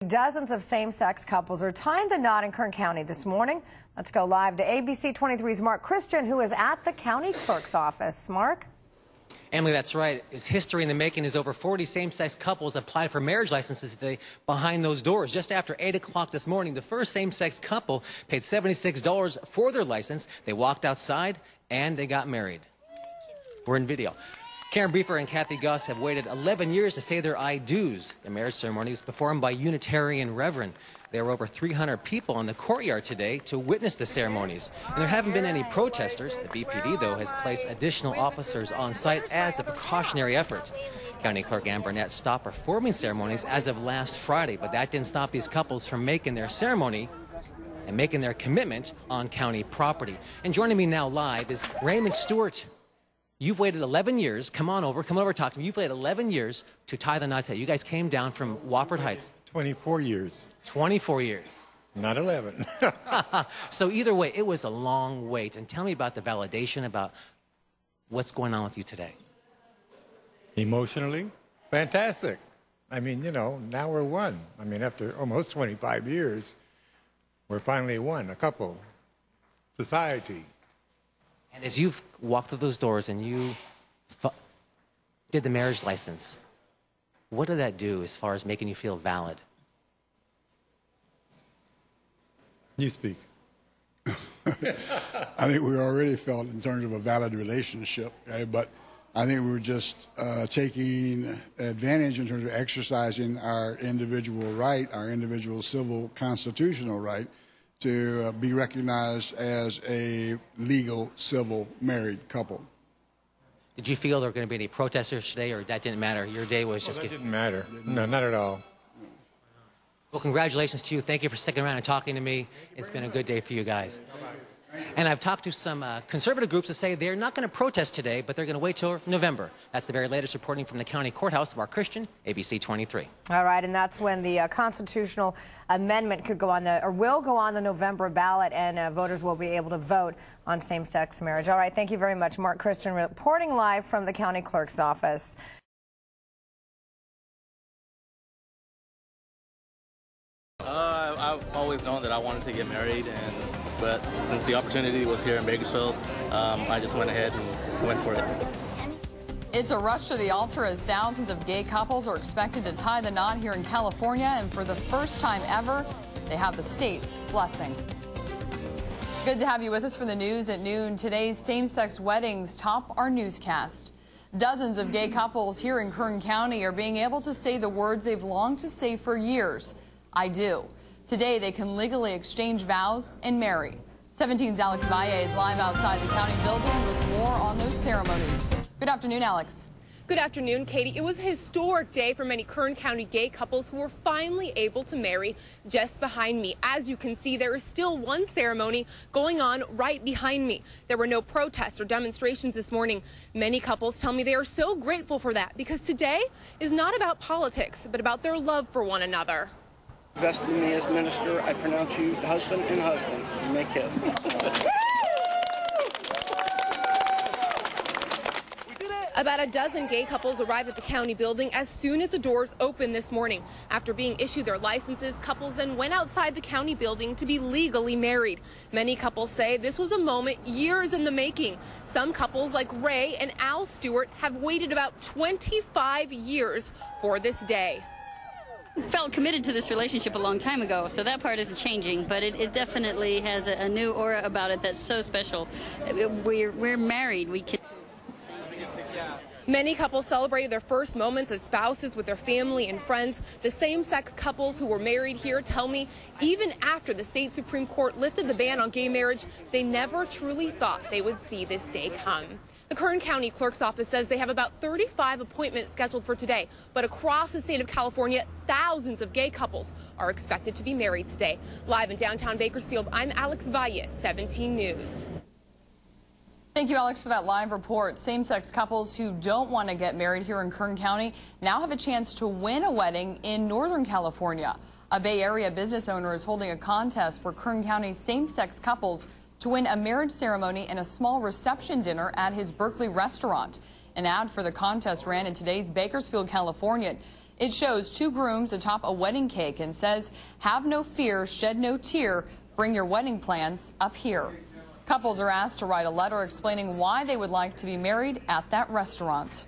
dozens of same-sex couples are tying the knot in Kern County this morning. Let's go live to ABC 23's Mark Christian, who is at the county clerk's office. Mark? Emily, that's right. It's history in the making as over 40 same-sex couples applied for marriage licenses today behind those doors. Just after 8 o'clock this morning, the first same-sex couple paid $76 for their license. They walked outside and they got married. We're in video. Karen Briefer and Kathy Gus have waited 11 years to say their I do's. The marriage ceremony was performed by Unitarian Reverend. There were over 300 people in the courtyard today to witness the ceremonies. And there haven't been any protesters. The BPD, though, has placed additional officers on site as a precautionary effort. County Clerk Ann Burnett stopped performing ceremonies as of last Friday, but that didn't stop these couples from making their ceremony and making their commitment on county property. And joining me now live is Raymond Stewart. You've waited 11 years. Come over, talk to me. You've waited 11 years to tie the knot today. You guys came down from Wofford Heights. 24 years. 24 years. Not 11. So either way, it was a long wait. And tell me about the validation, about what's going on with you today. Emotionally, fantastic. I mean, you know, now we're one. I mean, after almost 25 years, we're finally one, a couple, society. And as you've walked through those doors and you did the marriage license, what did that do as far as making you feel valid? You speak. I think we already felt in terms of a valid relationship, okay? But I think we were just taking advantage in terms of exercising our individual right, our individual civil constitutional right, to be recognized as a legal civil married couple. Did you feel there were going to be any protesters today, or that didn't matter? Your day was just... That didn't matter. No, not at all. Well, congratulations to you. Thank you for sticking around and talking to me. It's been a good day for you guys. And I've talked to some conservative groups that say they're not going to protest today, but they're going to wait till November. That's the very latest reporting from the county courthouse. Mark Christian, ABC 23. All right, and that's when the constitutional amendment could go on or will go on the November ballot, and voters will be able to vote on same-sex marriage. All right, thank you very much, Mark Christian, reporting live from the county clerk's office. I've always known that I wanted to get married, but since the opportunity was here in Bakersfield, I just went ahead and went for it. It's a rush to the altar as thousands of gay couples are expected to tie the knot here in California, and for the first time ever, they have the state's blessing. Good to have you with us for the news at noon. Today's same-sex weddings top our newscast. Dozens of gay couples here in Kern County are being able to say the words they've longed to say for years. I do. Today, they can legally exchange vows and marry. 17's Alex Valle is live outside the county building with more on those ceremonies. Good afternoon, Alex. Good afternoon, Katie. It was a historic day for many Kern County gay couples who were finally able to marry. Just behind me, as you can see, there is still one ceremony going on right behind me. There were no protests or demonstrations this morning. Many couples tell me they are so grateful for that because today is not about politics, but about their love for one another. Vested in me as minister, I pronounce you husband and husband. You may kiss. About a dozen gay couples arrived at the county building as soon as the doors opened this morning. After being issued their licenses, couples then went outside the county building to be legally married. Many couples say this was a moment years in the making. Some couples like Ray and Al Stewart have waited about 25 years for this day. Felt committed to this relationship a long time ago, so that part isn't changing, but it definitely has a new aura about it that's so special. We're married. We can. Many couples celebrated their first moments as spouses with their family and friends. The same-sex couples who were married here tell me even after the state Supreme Court lifted the ban on gay marriage, they never truly thought they would see this day come. The Kern County Clerk's Office says they have about 35 appointments scheduled for today, but across the state of California, thousands of gay couples are expected to be married today. Live in downtown Bakersfield, I'm Alex Valle, 17 News. Thank you, Alex, for that live report. Same-sex couples who don't want to get married here in Kern County now have a chance to win a wedding in Northern California. A Bay Area business owner is holding a contest for Kern County's same-sex couples to win a marriage ceremony and a small reception dinner at his Berkeley restaurant. An ad for the contest ran in today's Bakersfield, California. It shows two grooms atop a wedding cake and says, "Have no fear, shed no tear, bring your wedding plans up here." Couples are asked to write a letter explaining why they would like to be married at that restaurant.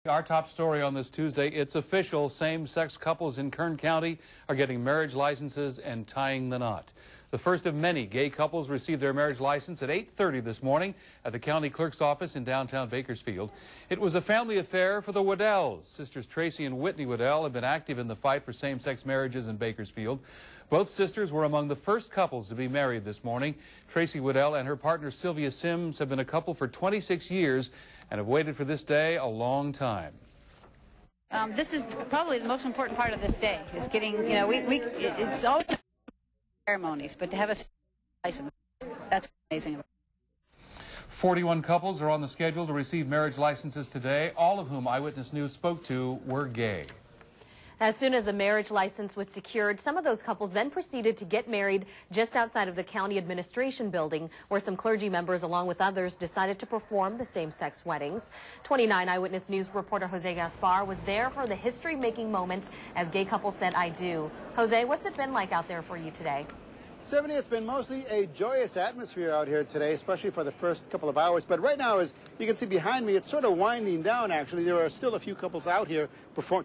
Our top story on this Tuesday, it's official. Same-sex couples in Kern County are getting marriage licenses and tying the knot. The first of many gay couples received their marriage license at 8:30 this morning at the county clerk's office in downtown Bakersfield. It was a family affair for the Waddells. Sisters Tracy and Whitney Waddell have been active in the fight for same-sex marriages in Bakersfield. Both sisters were among the first couples to be married this morning. Tracy Waddell and her partner Sylvia Sims have been a couple for 26 years and have waited for this day a long time. This is probably the most important part of this day, is getting, it's always ceremonies, but to have a license, that's amazing. 41 couples are on the schedule to receive marriage licenses today, all of whom Eyewitness News spoke to were gay. As soon as the marriage license was secured, some of those couples then proceeded to get married just outside of the county administration building, where some clergy members, along with others, decided to perform the same-sex weddings. 29 Eyewitness News reporter Jose Gaspar was there for the history-making moment as gay couples said, "I do." Jose, what's it been like out there for you today? 70, it's been mostly a joyous atmosphere out here today, especially for the first couple of hours. But right now, as you can see behind me, it's sort of winding down, actually. There are still a few couples out here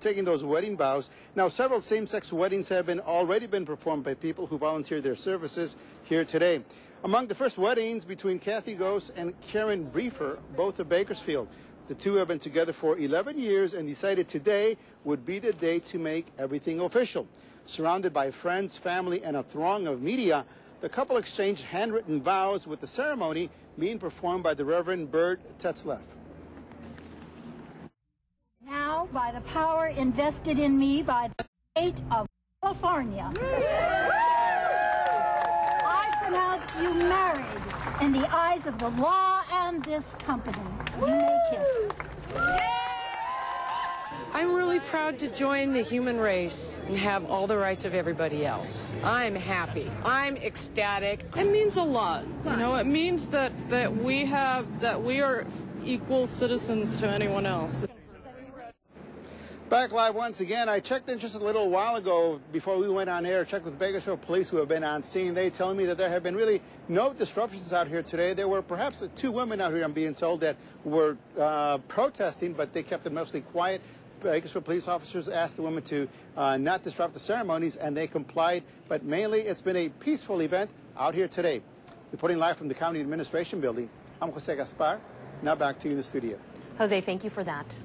taking those wedding vows. Now, several same-sex weddings have already been performed by people who volunteered their services here today. Among the first weddings between Kathy Gose and Karen Briefer, both of Bakersfield. The two have been together for 11 years and decided today would be the day to make everything official. Surrounded by friends, family, and a throng of media, the couple exchanged handwritten vows with the ceremony being performed by the Reverend Bert Tetzlaff. Now, by the power invested in me by the state of California, I pronounce you married in the eyes of the law and this company. You may kiss. I'm really proud to join the human race and have all the rights of everybody else. I'm happy. I'm ecstatic. It means a lot. You know, it means that we are equal citizens to anyone else. Back live once again. I checked in just a little while ago before we went on air, checked with Bakersfield police who have been on scene. They tell me that there have been really no disruptions out here today. There were perhaps 2 women out here, I'm being told, that were protesting, but they kept it mostly quiet. Bakersfield police officers asked the women to not disrupt the ceremonies, and they complied. But mainly, it's been a peaceful event out here today. Reporting live from the County Administration Building, I'm Jose Gaspar. Now back to you in the studio. Jose, thank you for that.